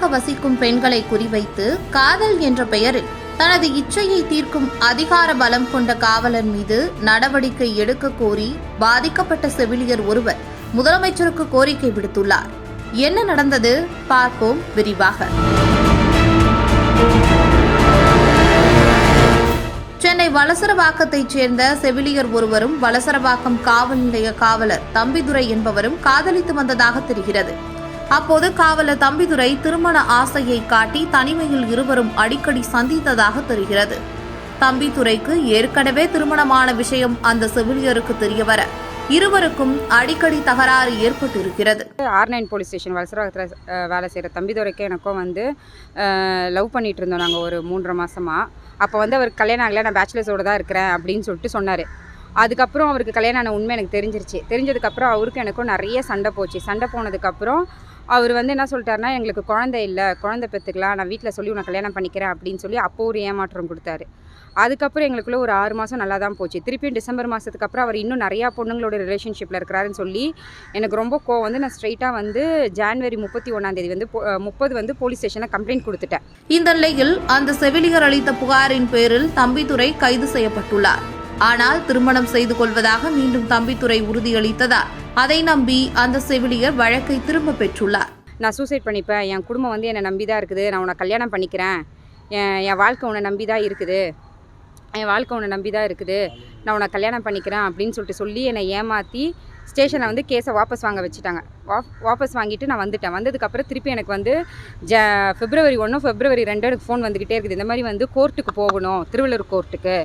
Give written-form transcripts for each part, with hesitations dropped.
தனியாக வசிக்கும் பெண்களை குறிவைத்து காதல் என்ற பெயரில் தனது இச்சையை தீர்க்கும் அதிகார பலம் கொண்ட காவலர் மீது நடவடிக்கை எடுக்க கோரி பாதிக்கப்பட்ட செவிலியர் ஒருவர் முதலமைச்சருக்கு கோரிக்கை விடுத்துள்ளார். என்ன நடந்தது பார்ப்போம் விரிவாக. சென்னை வலசரவாக்கத்தைச் சேர்ந்த செவிலியர் ஒருவரும் வலசரவாக்கம் காவல் நிலைய காவலர் தம்பிதுரை என்பவரும் காதலித்து வந்ததாக தெரிகிறது. அப்போது காவலர் தம்பிதுரை திருமண ஆசையை காட்டி தனிமையில் இருவரும் அடிக்கடி சந்தித்ததாக தெரிகிறது. தம்பிதுரைக்கு ஏற்கனவே திருமணமான விஷயம் அந்த செவிலியருக்கு தெரியவர இருவருக்கும் அடிக்கடி தகராறு ஏற்பட்டிருக்கிறது. R9 போலீஸ் ஸ்டேஷன் வலசரவாக்கத்தில் வேலை செய்கிற தம்பிதுரைக்கு எனக்கும் லவ் பண்ணிட்டு இருந்தோம் நாங்கள் ஒரு 3.5 மாசமா. அப்போ அவருக்கு கல்யாணம் ஆகலை, நான் பேச்சுலர்ஸோடு தான் இருக்கிறேன் அப்படின்னு சொல்லிட்டு சொன்னார். அதுக்கப்புறம் அவருக்கு கல்யாணம் ஆன உண்மை எனக்கு தெரிஞ்சிருச்சு. தெரிஞ்சதுக்கப்புறம் அவருக்கும் எனக்கும் நிறைய சண்டை போச்சு. சண்டை போனதுக்கப்புறம் அவர் என்ன சொல்லிட்டாருன்னா, எங்களுக்கு குழந்தை இல்லை, குழந்தை பெற்றுக்கலாம், நான் வீட்டில் சொல்லி உன்னை கல்யாணம் பண்ணிக்கிறேன் அப்படின்னு சொல்லி அப்போ ஒரு ஏமாற்றம் கொடுத்தாரு. அதுக்கப்புறம் எங்களுக்குள்ள ஒரு 6 மாதம் நல்லா தான் போச்சு. திருப்பியும் டிசம்பர் மாதத்துக்கு அப்புறம் அவர் இன்னும் நிறையா பொண்ணுங்களோட ரிலேஷன்ஷிப்பில் இருக்கிறாருன்னு சொல்லி எனக்கு ரொம்ப கோவம் நான் ஸ்ட்ரெயிட்டாக ஜான்வரி 31 30 போலீஸ் ஸ்டேஷனில் கம்ப்ளைண்ட் கொடுத்துட்டேன். இந்த நிலையில் அந்த செவிலியர் அளித்த புகாரின் பேரில் தம்பிதுரை கைது செய்யப்பட்டுள்ளார். ஆனால் திருமணம் செய்து கொள்வதாக மீண்டும் தம்பிதுரை உறுதியளித்ததால் அதை நம்பி அந்த செவிலியர் வழக்கை திரும்ப பெற்றுள்ளார். நான் சூசைட் பண்ணிப்பேன், என் குடும்பம் என்னை நம்பி தான் இருக்குது, நான் உன்னை கல்யாணம் பண்ணிக்கிறேன், என் வாழ்க்கை உன்னை நம்பி தான் இருக்குது, நான் உன்னை கல்யாணம் பண்ணிக்கிறேன் அப்படின்னு சொல்லி என்னை ஏமாற்றி ஸ்டேஷனில் கேஸை வாபஸ் வாங்க வச்சுட்டாங்க. வாபஸ் வாங்கிட்டு நான் வந்துட்டேன். வந்ததுக்கப்புறம் திருப்பி எனக்கு February 1 February 2 எனக்கு ஃபோன் வந்துக்கிட்டே இருக்குது. இந்த மாதிரி கோர்ட்டுக்கு போகணும், திருவள்ளூர் கோர்ட்டுக்கு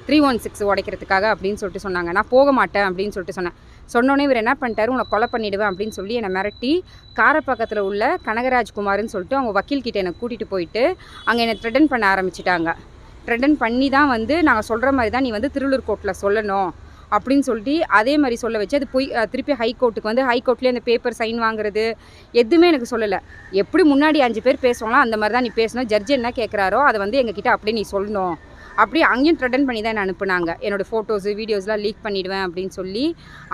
316 உடைக்கிறதுக்காக அப்படின்னு சொல்லிட்டு சொன்னாங்க. நான் போக மாட்டேன் அப்படின்னு சொல்லிட்டு சொன்னோன்னே இவர் என்ன பண்ணிட்டாரு, உன்னை கொலை பண்ணிவிடுவேன் அப்படின்னு சொல்லி என்னை மிரட்டி காரப்பக்கத்தில் உள்ள கனகராஜ்குமார்னு சொல்லிட்டு அவங்க வக்கீல்கிட்ட என்னை கூட்டிகிட்டு போயிட்டு அங்கே என்னை த்ரெட்டன் பண்ண ஆரம்பிச்சிட்டாங்க. த்ரெட்டன் பண்ணி தான் நாங்கள் சொல்கிற மாதிரி தான் நீ திருவள்ளூர் கோர்ட்டில் சொல்லணும் அப்படின்னு சொல்லிட்டு அதே மாதிரி சொல்ல வச்சு அது போய் திருப்பி ஹைகோர்ட்டுக்கு ஹைகோர்ட்லேயே அந்த பேப்பர் சைன் வாங்குறது எதுவுமே எனக்கு சொல்லலை. எப்படி முன்னாடி 5 பேர் பேசுவாங்களோ அந்த மாதிரி தான் நீ பேசணும், ஜட்ஜி என்ன கேட்குறாரோ அதை எங்ககிட்ட அப்படியே நீ சொல்லணும், அப்படியே அங்கேயும் த்ரெட்டன் பண்ணி தான் என்ன அனுப்புனாங்க. என்னோடய ஃபோட்டோஸு வீடியோஸ்லாம் லீக் பண்ணிவிடுவேன் அப்படின்னு சொல்லி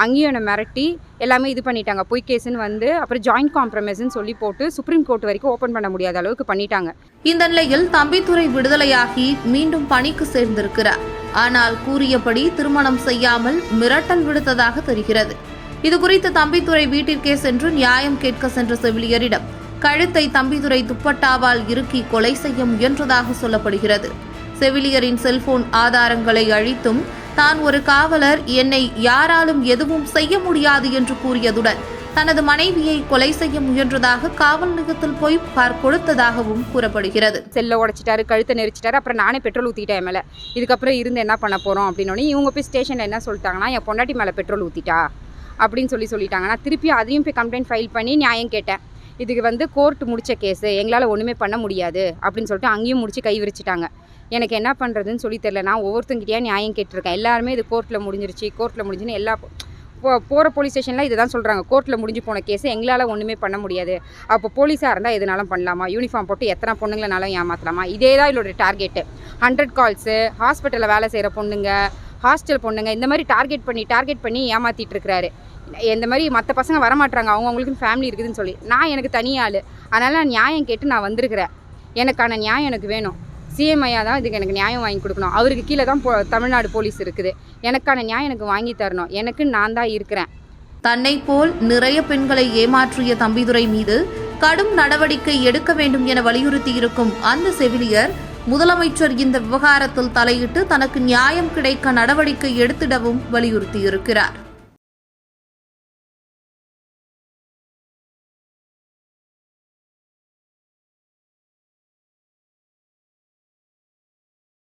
அங்கேயும் என்னை மிரட்டி எல்லாமே இது பண்ணிட்டாங்க. பொய் கேஸுன்னு அப்புறம் ஜாயின்ட் காம்ப்ரமைஸ்ன்னு சொல்லி போட்டு சுப்ரீம் கோர்ட் வரைக்கும் ஓப்பன் பண்ண முடியாத அளவுக்கு பண்ணிட்டாங்க. இந்த நிலையில் தம்பிதுரை விடுதலையாகி மீண்டும் பணிக்கு சேர்ந்திருக்கிறார். ஆனால் கூறியபடி திருமணம் செய்யாமல் மிரட்டல் விடுத்ததாக தெரிகிறது. இதுகுறித்து தம்பிதுரை வீட்டிற்கே சென்று நியாயம் கேட்க சென்ற செவிலியரிடம் கழுத்தை தம்பிதுரை துப்பட்டாவால் இறுக்கி கொலை செய்ய முயன்றதாக சொல்லப்படுகிறது. செவிலியரின் செல்போன் ஆதாரங்களை அழித்தும் தான் ஒரு காவலர், என்னை யாராலும் எதுவும் செய்ய முடியாது என்று கூறியதுடன் தனது மனைவியை கொலை செய்ய முயன்றதாக காவல் நிலையத்தில் போய் புகார் கொடுத்ததாகவும் கூறப்படுகிறது. செல்லை உடைச்சிட்டாரு, கழுத்தை நெரிச்சிட்டாரு, அப்புறம் நானே பெட்ரோல் ஊற்றிட்டேன் மேலே, இதுக்கப்புறம் இருந்து என்ன பண்ண போகிறோம் அப்படின்னோடனே இவங்க போய் ஸ்டேஷனில் என்ன சொல்லிட்டாங்கன்னா, என் பொண்டாட்டி மேலே பெட்ரோல் ஊற்றிட்டா அப்படின்னு சொல்லிட்டாங்க. நான் திருப்பி அதையும் போய் கம்ப்ளைண்ட் ஃபைல் பண்ணி நியாயம் கேட்டேன். இதுக்கு கோர்ட் முடித்த கேஸு, எங்களால் ஒன்றுமே பண்ண முடியாது அப்படின்னு சொல்லிட்டு அங்கேயும் முடிச்சு கை விரிச்சிட்டாங்க. எனக்கு என்ன பண்ணுறதுன்னு சொல்லி தெரியல. நான் ஒவ்வொருத்தங்கிட்டே நியாயம் கேட்டிருக்கேன். எல்லாருமே இது கோர்ட்டில் முடிஞ்சுன்னு எல்லா போகிற போலீஸ் ஸ்டேஷனில் இதை தான் சொல்கிறாங்க, கோர்ட்டில் முடிஞ்சு போன கேஸு எங்களால் ஒன்றுமே பண்ண முடியாது. அப்போ போலீஸாக இருந்தால் எதுனாலும் பண்ணலாமா, யூனிஃபார்ம் போட்டு எத்தனை பொண்ணுங்களனாலும் ஏமாற்றலாமா, இதே தான் இதோட டார்கெட்டு. 100 கால்ஸு, ஹாஸ்பிட்டலில் வேலை செய்கிற பொண்ணுங்க, ஹாஸ்டல் பொண்ணுங்க, இந்த மாதிரி டார்கெட் பண்ணி ஏமாற்றிட்டு இருக்கிறாரு. இந்த மாதிரி மற்ற பசங்க வரமாட்டாங்க, அவங்கவுங்களுக்குன்னு ஃபேமிலி இருக்குதுன்னு சொல்லி. நான் எனக்கு தனியாள், அதனால் நான் நியாயம் கேட்டு நான் வந்திருக்கிறேன். எனக்கான நியாயம் எனக்கு வேணும். சிஎம் ஐயா தான் இதுக்கு எனக்கு நியாயம் வாங்கி கொடுக்கணும். அவருக்கு கீழே தான் தமிழ்நாடு போலீஸ் இருக்குது. எனக்கான நியாயம் எனக்கு வாங்கி தரணும். எனக்கு நான் தான் இருக்கிறேன். தன்னை போல் நிறைய பெண்களை ஏமாற்றிய தம்பிதுரை மீது கடும் நடவடிக்கை எடுக்க வேண்டும் என வலியுறுத்தியிருக்கும் அந்த செவிலியர் முதலமைச்சர் இந்த விவகாரத்தில் தலையிட்டு தனக்கு நியாயம் கிடைக்க நடவடிக்கை எடுத்திடவும் வலியுறுத்தியிருக்கிறார்.